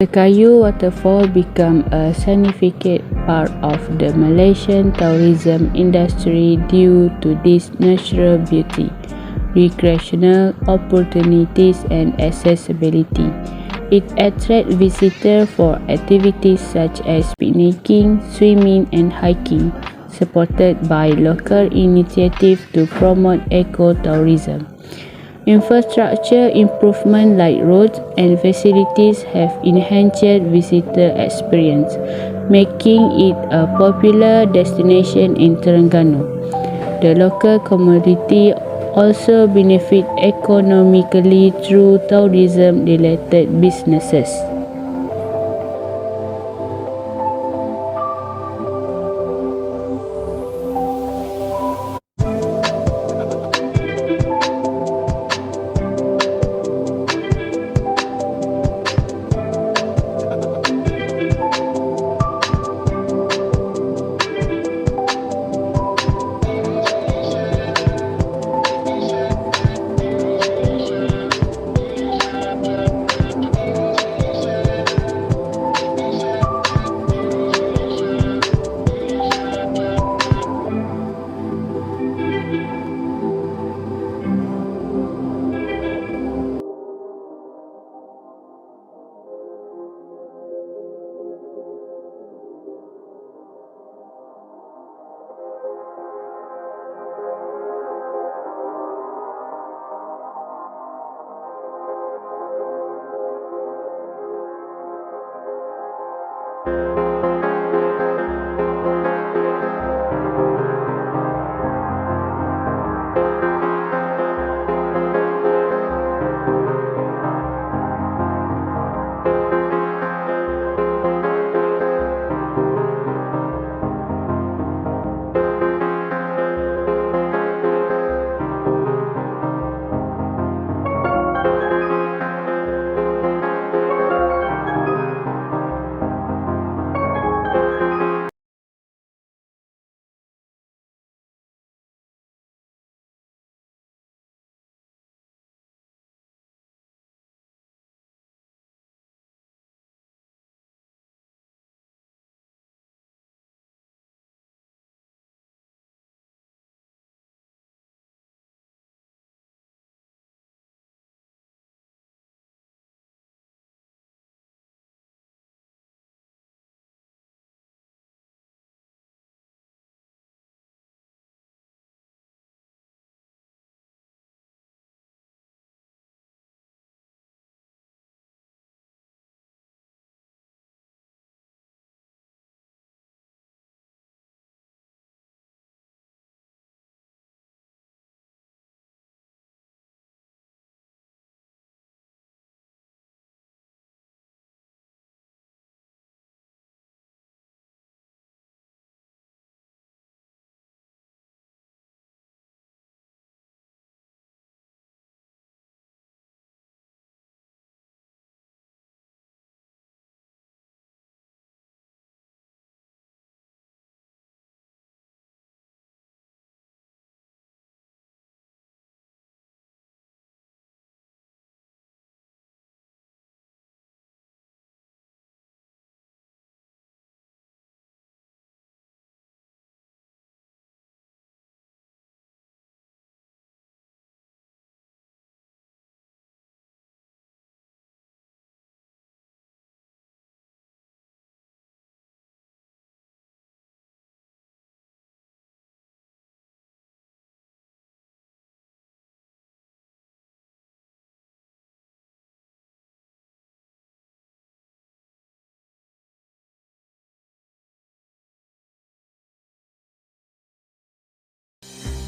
Sekayu Waterfall became a significant part of the Malaysian tourism industry due to its natural beauty, recreational opportunities, and accessibility. It attracts visitors for activities such as picnicking, swimming, and hiking, supported by local initiatives to promote eco-tourism. Infrastructure improvements like roads and facilities have enhanced visitor experience, making it a popular destination in Terengganu. The local community also benefit economically through tourism-related businesses.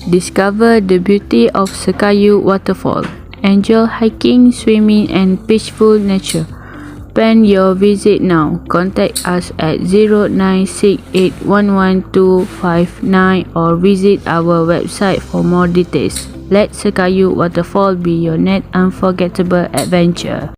Discover the beauty of Sekayu Waterfall. Enjoy hiking, swimming, and peaceful nature. Plan your visit now. Contact us at 0968111259 or visit our website for more details. Let Sekayu Waterfall be your next unforgettable adventure.